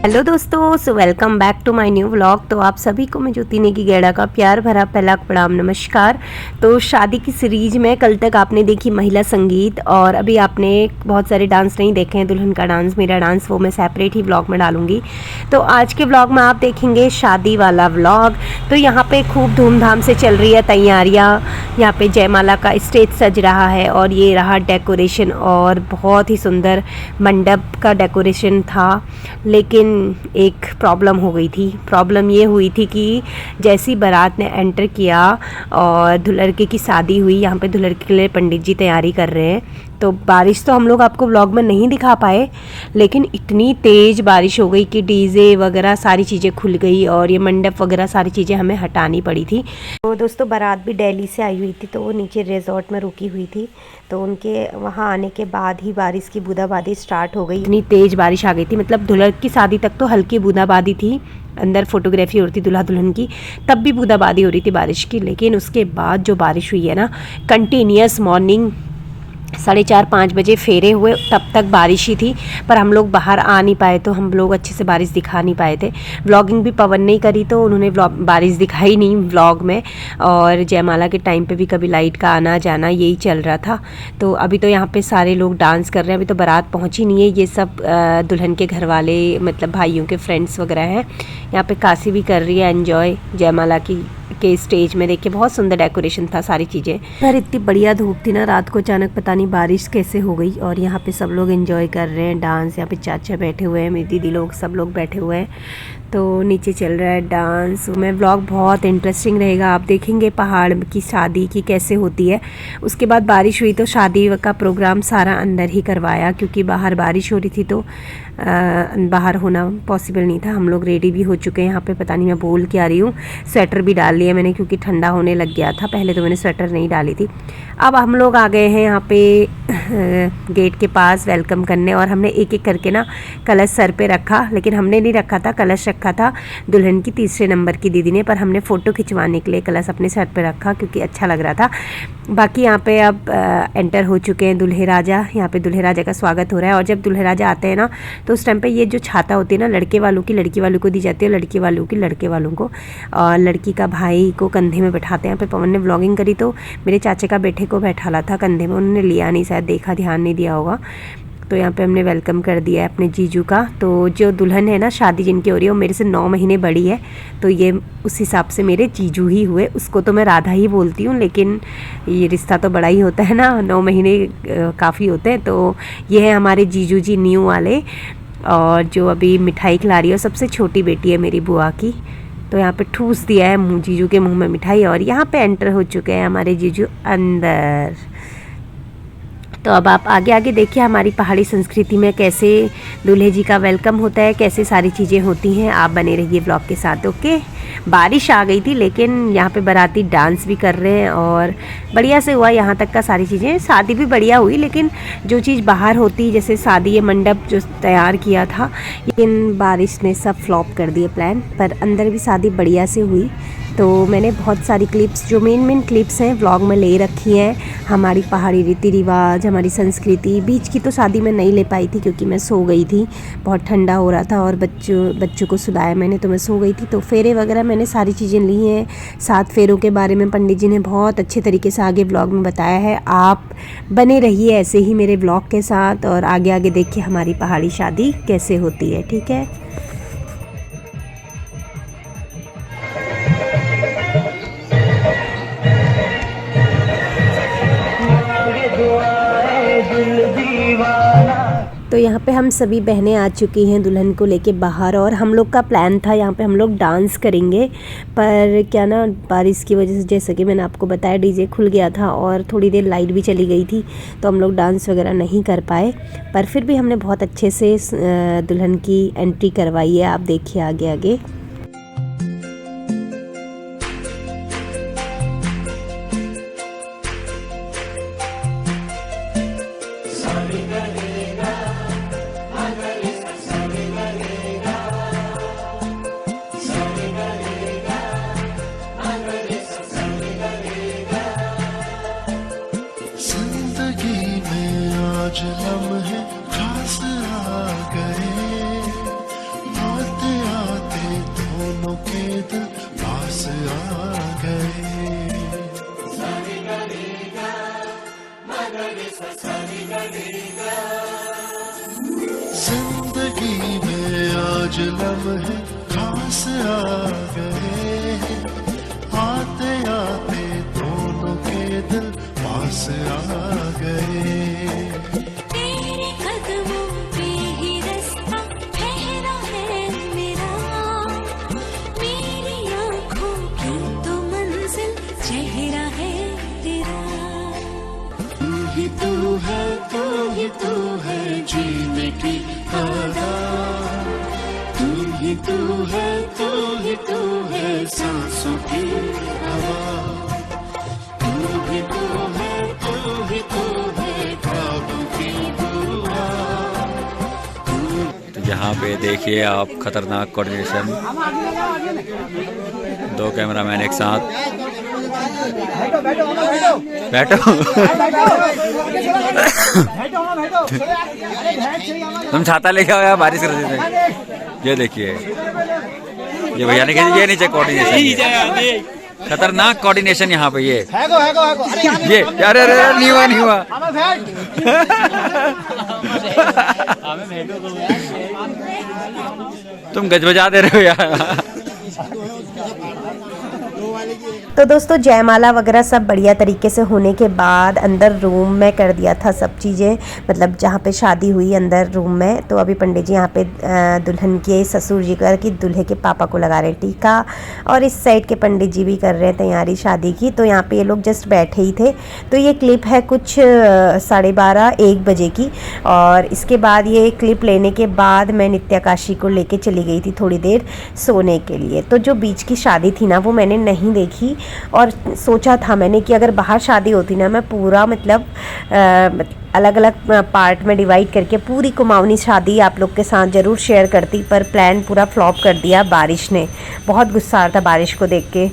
Hello दोस्तों, so welcome back to my new vlog. तो आप सभी को मैं ज्योति नेगी गेड़ा का प्यार भरा पहला प्रणाम नमस्कार। तो शादी की सीरीज में कल तक आपने देखी महिला संगीत और अभी आपने बहुत सारे डांस नहीं देखे हैं, दुल्हन का डांस, मेरा डांस, वो मैं सेपरेट ही व्लॉग में डालूंगी। तो आज के व्लॉग में आप देखेंगे शादी वाला व्लॉग। तो यहाँ पे खूब धूमधाम से चल रही है तैयारियाँ। यहाँ पे जयमाला का स्टेज सज रहा है और ये रहा डेकोरेशन, और बहुत ही सुंदर मंडप का डेकोरेशन था। लेकिन एक प्रॉब्लम हो गई थी। प्रॉब्लम ये हुई थी कि जैसी बारात ने एंटर किया और दुल्हन की शादी हुई, यहाँ पे दुल्हन के लिए पंडित जी तैयारी कर रहे हैं। तो बारिश तो हम लोग आपको व्लॉग में नहीं दिखा पाए, लेकिन इतनी तेज़ बारिश हो गई कि डीजे वगैरह सारी चीज़ें खुल गई और ये मंडप वगैरह सारी चीज़ें हमें हटानी पड़ी थी। तो दोस्तों बारात भी दिल्ली से आई हुई थी, तो वो नीचे रिजॉर्ट में रुकी हुई थी। तो उनके वहाँ आने के बाद ही बारिश की बूंदाबांदी स्टार्ट हो गई। इतनी तेज़ बारिश आ गई थी, मतलब दुल्हन की शादी तक तो हल्की बूंदाबांदी थी, अंदर फोटोग्राफी हो रही थी दूल्हा दुल्हन की, तब भी बूंदाबांदी हो रही थी बारिश की। लेकिन उसके बाद जो बारिश हुई है ना, कंटिन्यूस मॉर्निंग 4:30-5 बजे फेरे हुए, तब तक बारिश ही थी। पर हम लोग बाहर आ नहीं पाए, तो हम लोग अच्छे से बारिश दिखा नहीं पाए थे। व्लॉगिंग भी पवन नहीं करी, तो उन्होंने बारिश दिखाई नहीं व्लॉग में। और जयमाला के टाइम पे भी कभी लाइट का आना जाना यही चल रहा था। तो अभी तो यहाँ पे सारे लोग डांस कर रहे हैं। अभी तो बारात पहुँची नहीं है, ये सब दुल्हन के घर वाले, मतलब भाइयों के फ्रेंड्स वगैरह हैं। यहाँ पे काशी भी कर रही है एंजॉय जयमाला के स्टेज में। देखिए बहुत सुंदर डेकोरेशन था, सारी चीज़ें। पर इतनी बढ़िया धूप थी ना रात को, अचानक पता नहीं बारिश कैसे हो गई। और यहाँ पे सब लोग एंजॉय कर रहे हैं डांस। यहाँ पे चाचा बैठे हुए हैं, मेरी दीदी लोग, सब लोग बैठे हुए हैं। तो नीचे चल रहा है डांस। मैं व्लॉग बहुत इंटरेस्टिंग रहेगा, आप देखेंगे पहाड़ की शादी की कैसे होती है। उसके बाद बारिश हुई तो शादी का प्रोग्राम सारा अंदर ही करवाया, क्योंकि बाहर बारिश हो रही थी तो बाहर होना पॉसिबल नहीं था। हम लोग रेडी भी हो चुके हैं। यहाँ पे पता नहीं मैं बोल क्या रही हूँ, स्वेटर भी डाल लिया मैंने क्योंकि ठंडा होने लग गया था। पहले तो मैंने स्वेटर नहीं डाली थी। अब हम लोग आ गए हैं यहाँ पे गेट के पास वेलकम करने, और हमने एक एक करके ना कलश सर पे रखा। लेकिन हमने नहीं रखा था, कलश रखा था दुल्हन की तीसरे नंबर की दीदी ने, पर हमने फ़ोटो खिंचवाने के लिए कलश अपने सर पे रखा क्योंकि अच्छा लग रहा था। बाकी यहाँ पे अब एंटर हो चुके हैं दूल्हे राजा। यहाँ पे दूल्हे राजा का स्वागत हो रहा है। और जब दूल्हे राजा आते हैं ना, तो उस टाइम पे ये जो छाता होती है ना, लड़के वालों की लड़की वालों को दी जाती है, लड़के वालों की लड़के वालों को, और लड़की का भाई को कंधे में बैठाते हैं। यहाँ पे पवन ने व्लॉगिंग करी तो मेरे चाचे का बेटे को बैठाला था कंधे में, उन्होंने लिया नहीं, शायद देखा, ध्यान नहीं दिया होगा। तो यहाँ पे हमने वेलकम कर दिया है अपने जीजू का। तो जो दुल्हन है ना, शादी जिनकी हो रही है, वो मेरे से 9 महीने बड़ी है, तो ये उस हिसाब से मेरे जीजू ही हुए। उसको तो मैं राधा ही बोलती हूँ, लेकिन ये रिश्ता तो बड़ा ही होता है ना, 9 महीने काफ़ी होते हैं। तो ये है हमारे जीजू जी न्यू वाले, और जो अभी मिठाई खिला रही है सबसे छोटी बेटी है मेरी बुआ की। तो यहाँ पे ठूस दिया है जीजू के मुंह में मिठाई, और यहाँ पे एंटर हो चुके हैं हमारे जीजू अंदर। तो अब आप आगे आगे देखिए हमारी पहाड़ी संस्कृति में कैसे दूल्हे जी का वेलकम होता है, कैसे सारी चीज़ें होती हैं। आप बने रहिए ब्लॉग के साथ। ओके, बारिश आ गई थी, लेकिन यहाँ पे बाराती डांस भी कर रहे हैं और बढ़िया से हुआ यहाँ तक का सारी चीज़ें। शादी भी बढ़िया हुई, लेकिन जो चीज़ बाहर होती, जैसे शादी ये मंडप जो तैयार किया था, लेकिन बारिश ने सब फ्लॉप कर दिए प्लान। पर अंदर भी शादी बढ़िया से हुई। तो मैंने बहुत सारी क्लिप्स, जो मेन क्लिप्स हैं व्लॉग में ले रखी हैं। हमारी पहाड़ी रीति रिवाज, हमारी संस्कृति। बीच की तो शादी में नहीं ले पाई थी क्योंकि मैं सो गई थी, बहुत ठंडा हो रहा था, और बच्चों को सुलाया मैंने, तो मैं सो गई थी। तो फेरे वगैरह मैंने सारी चीज़ें ली हैं। 7 फेरों के बारे में पंडित जी ने बहुत अच्छे तरीके से आगे व्लॉग में बताया है। आप बने रहिए ऐसे ही मेरे व्लॉग के साथ, और आगे आगे देखिए हमारी पहाड़ी शादी कैसे होती है। ठीक है। तो यहाँ पे हम सभी बहनें आ चुकी हैं दुल्हन को लेके बाहर, और हम लोग का प्लान था यहाँ पे हम लोग डांस करेंगे। पर क्या ना, बारिश की वजह से, जैसे कि मैंने आपको बताया, डीजे खुल गया था और थोड़ी देर लाइट भी चली गई थी, तो हम लोग डांस वगैरह नहीं कर पाए। पर फिर भी हमने बहुत अच्छे से दुल्हन की एंट्री करवाई है। आप देखिए आगे आगे। आज लम्हे खास आ गए, जिंदगी में आज लम्हे खास आ गए, आते आते दोनों के दिल पास आ गए। तेरे कदमों पे ही रास्ता ठहरा है मेरा, मेरी आँखों की तो मंजिल चेहरा है तेरा। तू ही तू है, तू ही तू है जीने की आदत, तू ही तू है, तू ही तू है सांसों की हवा, तू ही तू है, तू ही तू है ख्वाबों की दुआ। तो यहाँ पे देखिए आप खतरनाक कोऑर्डिनेशन, दो कैमरामैन एक साथ। बैठो तुम छाता लेके आओ यार, बारिश कर रही थी। ये देखिए ये भैया ने कहा ये नीचे कोऑर्डिनेशन, खतरनाक कोऑर्डिनेशन यहाँ पे। ये अरे अरे नहीं हुआ नहीं हुआ। तुम गजबजा दे रहे हो यार। तो दोस्तों जयमाला वगैरह सब बढ़िया तरीके से होने के बाद अंदर रूम में कर दिया था सब चीज़ें, मतलब जहाँ पे शादी हुई अंदर रूम में। तो अभी पंडित जी यहाँ पे दुल्हन के ससुर जी का कि दूल्हे के पापा को लगा रहे हैं टीका, और इस साइड के पंडित जी भी कर रहे हैं तैयारी शादी की। तो यहाँ पे ये लोग जस्ट बैठे ही थे। तो ये क्लिप है कुछ 12:30-1 बजे की, और इसके बाद ये क्लिप लेने के बाद मैं नित्या काशी को लेके चली गई थी थोड़ी देर सोने के लिए। तो जो बीच की शादी थी ना वो मैंने नहीं देखी, और सोचा था मैंने कि अगर बाहर शादी होती ना मैं पूरा मतलब अलग अलग पार्ट में डिवाइड करके पूरी कुमाऊनी शादी आप लोग के साथ ज़रूर शेयर करती, पर प्लान पूरा फ्लॉप कर दिया बारिश ने। बहुत गुस्सा आ रहा था बारिश को देख के,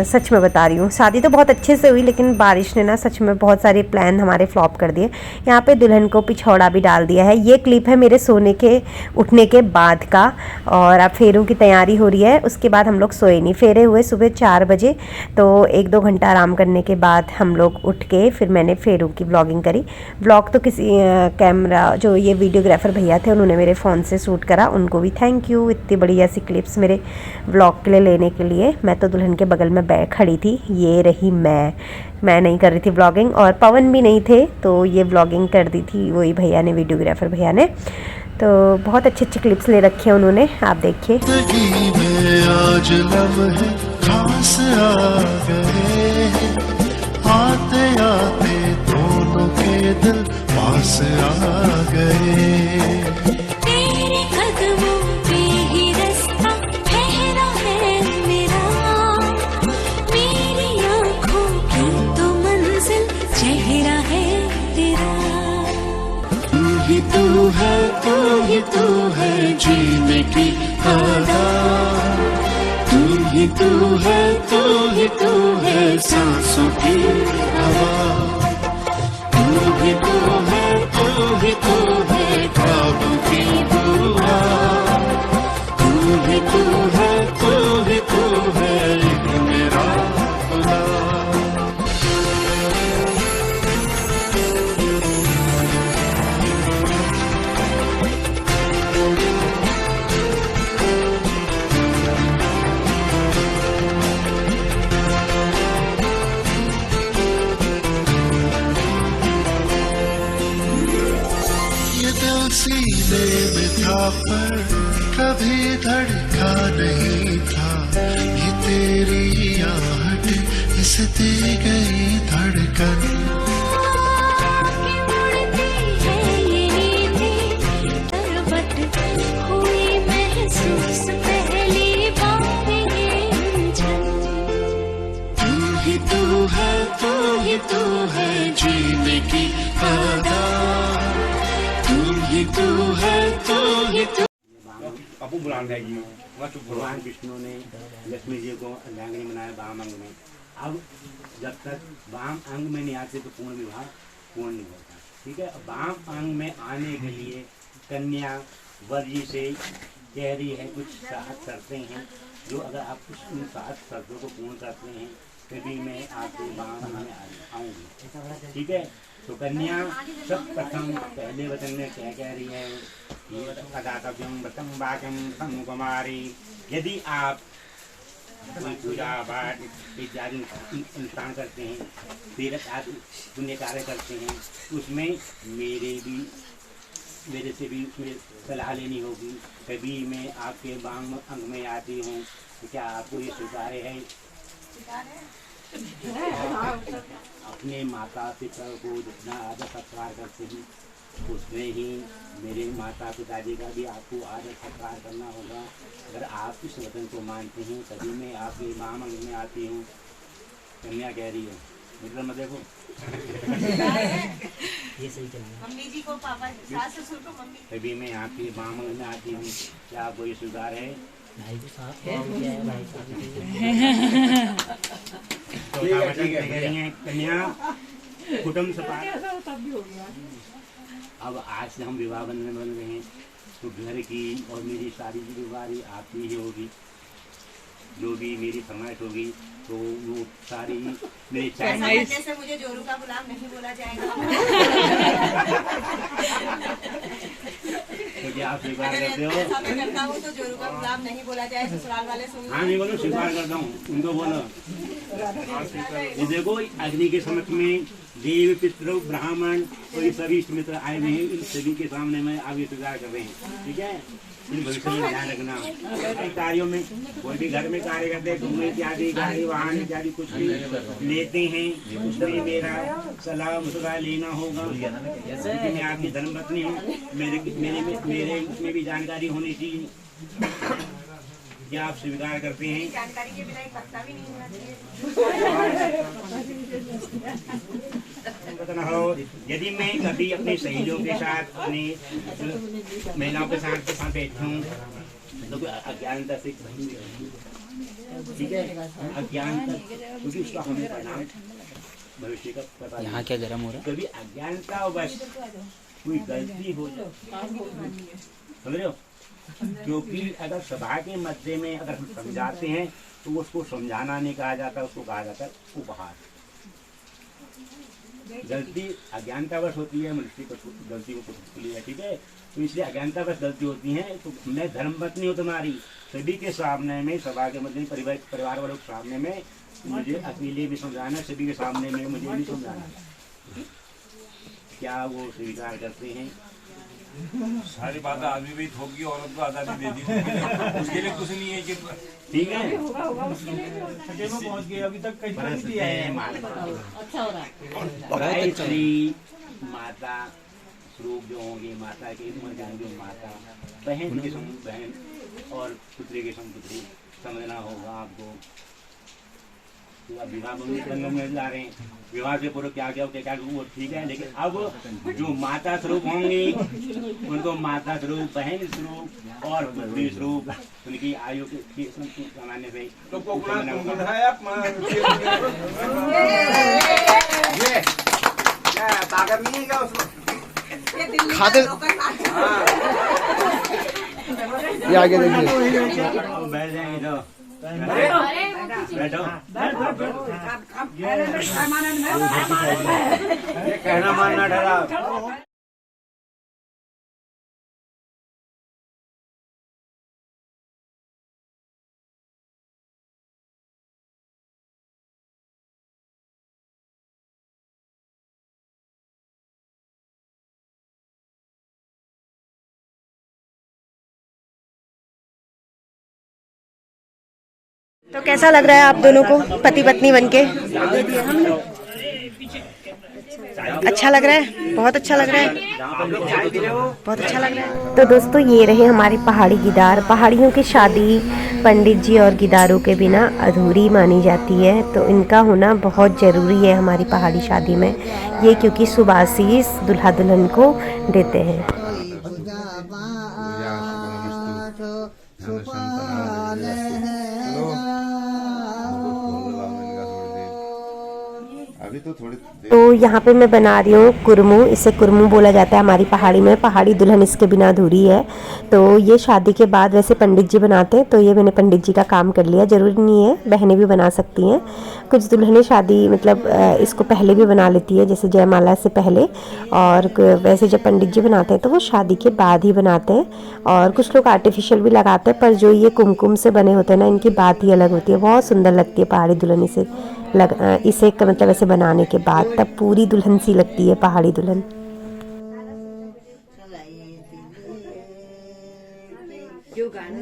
सच में बता रही हूँ। शादी तो बहुत अच्छे से हुई लेकिन बारिश ने ना सच में बहुत सारे प्लान हमारे फ्लॉप कर दिए। यहाँ पे दुल्हन को पिछौड़ा भी डाल दिया है। ये क्लिप है मेरे सोने के उठने के बाद का, और अब फेरों की तैयारी हो रही है। उसके बाद हम लोग सोए नहीं, फेरे हुए सुबह 4 बजे। तो 1-2 घंटा आराम करने के बाद हम लोग उठ के फिर मैंने फेरों की ब्लॉगिंग करी। ब्लॉग तो किसी कैमरा जो ये वीडियोग्राफर भैया थे उन्होंने मेरे फ़ोन से शूट करा, उनको भी थैंक यू इतनी बढ़िया सी क्लिप्स मेरे ब्लॉग के लिए लेने के लिए। मैं तो दुल्हन के बगल में बैठ खड़ी थी, ये रही मैं नहीं कर रही थी ब्लॉगिंग, और पवन भी नहीं थे, तो ये ब्लॉगिंग कर दी थी वही भैया ने, वीडियोग्राफर भैया ने। तो बहुत अच्छे अच्छे क्लिप्स ले रखे हैं उन्होंने, आप देखिए। आज लम्हे खास आ गए, आते आते दोनों के दिल पास आ गए। तेरे कदमों पे ही रास्ता ठहरा है मेरा, मेरी आँखों की तो मंजिल चेहरा है तेरा। तू ही तू है, तू ही तू है जीने की आदत, तू ही तू है, तू ही तू है सांसों की हवा, तू ही तू है, तू ही तू है ख्वाबों की दुआ, तू ही तू है, तू ही तू है एक मेरा खुदा। सीने में था पर कभी धड़का नहीं था, ये तेरी आहट इस दे गई धड़कन। तू ही तू है, तू ही तू है जीने की आदत, तू है, तू ही तू। अपू बुलान है जी, भगवान विष्णु ने लक्ष्मी जी को अर्धांगिनी बनाया वाम अंग में। अब जब तक वाम अंग में नहीं आते तो पूर्ण विवाह पूर्ण नहीं होता, ठीक है। वाम अंग में आने के लिए कन्या वर जी से कह रही है कुछ 7 शर्तें हैं, जो अगर आप कुछ उन 7 शर्तों को पूर्ण करते हैं तभी मैं आपके बाम में आऊँगी। ठीक है। तो कन्या सब प्रथम पहले वचन में क्या कह रही है, ये कदातव्यम व्रतम वाक्यम तम कुमारी। यदि आप कोई पूजा पाठ इत्यादि अनुष्ठान करते हैं, तीर्थ आदि पुण्य कार्य करते हैं, उसमें मेरे से भी उसमें सलाह लेनी होगी। कभी मैं आपके बांग अंग में आती हूँ, तो क्या आपको ये स्वीकार्य है? अपने माता पिता को जितना आदर सत्कार करते हैं, उसमें ही मेरे माता पिताजी का भी आपको आदर सत्कार करना होगा। अगर आप इस वचन को मानते हैं तभी मैं आपके बाम अंग में आती हूँ। कन्या कह रही है, मतलब मत देखो ये सही चल रहा है। मम्मी जी को पापा, सास ससुर को मम्मी, तभी मैं आपके बाम अंग में आती हूँ। क्या आपको ये स्वीकार है? भाई को साथ कन्या कुटुंब सपा। अब आज से हम विवाह बंधन बन रहे हैं, तो घर की और मेरी सारी जिम्मेदारी आपकी ही होगी। जो भी मेरी फरमाइश होगी तो वो सारी मेरे चाहे जैसे मुझे जोरू का गुलाम नहीं बोला जाएगा। तो क्या आप स्वीकार करते हो? ऐसा मैं करता हूँ तो जोरू का गुलाम नहीं बोला जाए, ससुराल वाले सुन। हाँ नहीं बोलो, स्वीकार करता हूँ। उनको बोलो ये देखो, अग्नि के समक्ष में देव पितृ ब्राह्मण और ये सभी इष्ट मित्र आए हुए हैं, इन सभी के सामने में आप ये स्वीकार कर रहे हैं। ठीक है। इन भविष्य में ध्यान रखना, कई कार्यों में कोई भी घर में कार्य करते हैं, धूम इत्यादि गाड़ी वाहन इत्यादि कुछ भी लेते हैं, उसमें मेरा सलाह मशवरा लेना होगा। क्योंकि मैं आपकी धर्मपत्नी हूँ, मेरे उसमें भी जानकारी होनी चाहिए। क्या आप स्वीकार करते हैं? जानकारी के बिना एक पत्ता भी नहीं होना चाहिए। यदि मैं कभी अपने सहेलियों के साथ, अपनी महिलाओं के साथ बैठूं तो अज्ञानता से, ठीक है, अज्ञानता, क्योंकि उसका हमें परिणाम भविष्य का पता नहीं। यहाँ क्या गर्म हो रहा है? कभी अज्ञानता बस कोई गलती हो जाए, समझ रहे हो? क्योंकि अगर सभा के मध्य में अगर हम समझाते हैं तो उसको समझाना नहीं कहा जाता, उसको कहा जाता है उपहार। गलती अज्ञानतावश होती है, मनुष्य को गलती को खुली है। ठीक है। तो इसलिए अज्ञानतावश गलती होती है। तो मैं धर्मपत्नी हूँ तुम्हारी, सभी के सामने में, सभा के मध्य परिवार वालों के सामने में मुझे अकेले भी समझाना, सभी के सामने में मुझे भी समझाना। क्या वो स्वीकार करते हैं? सारी बातें आदमी भी थोपी, औरत को आजादी दे दी, उसके लिए कुछ नहीं है कि ठीक है। पहुंच गए, अभी तक कहीं नहीं दिया है। अच्छा हो रहा है। श्री माता स्वरूप जो होंगे, माता के उम्र जाएंगे, माता बहन के सम बहन और पुत्री के सम पुत्री समझना होगा आपको। तो अब विवाह बंधन में जा रहे हैं, विवाह से पूर्व क्या क्या क्या वो ठीक है, लेकिन अब जो माता स्वरूप होंगी उनको माता स्वरूप, बहन स्वरूप और पुत्री स्वरूप, उनकी आयु के सामान्य से खाते ये आगे देखिए, बैठ जाएंगे तो बैठो। ये कहना मानना ठहरा। तो कैसा लग रहा है आप दोनों को पति पत्नी बनके? अच्छा लग रहा है, बहुत अच्छा लग रहा है, बहुत अच्छा लग रहा है। तो दोस्तों ये रहे हमारे पहाड़ी गिदार। पहाड़ियों की शादी पंडित जी और गिदारों के बिना अधूरी मानी जाती है, तो इनका होना बहुत ज़रूरी है हमारी पहाड़ी शादी में। ये क्योंकि सुबासीस दुल्हा दुल्हन को देते हैं। अभी तो थोड़ी तो यहाँ पे मैं बना रही हूँ कुरमू। इसे कुरमू बोला जाता है हमारी पहाड़ी में। पहाड़ी दुल्हन इसके बिना अधूरी है। तो ये शादी के बाद वैसे पंडित जी बनाते हैं, तो ये मैंने पंडित जी का काम कर लिया। ज़रूरी नहीं है, बहनें भी बना सकती हैं। कुछ दुल्हनें शादी मतलब इसको पहले भी बना लेती है, जैसे जयमाला से पहले। और वैसे जब पंडित जी बनाते हैं तो वो शादी के बाद ही बनाते हैं। और कुछ लोग आर्टिफिशियल भी लगाते हैं, पर जो ये कुमकुम से बने होते हैं ना, इनकी बात ही अलग होती है। बहुत सुंदर लगती है पहाड़ी दुल्हन इसे मतलब ऐसे बनाने के बाद, तब पूरी दुल्हन सी लगती है पहाड़ी दुल्हन। जो गाना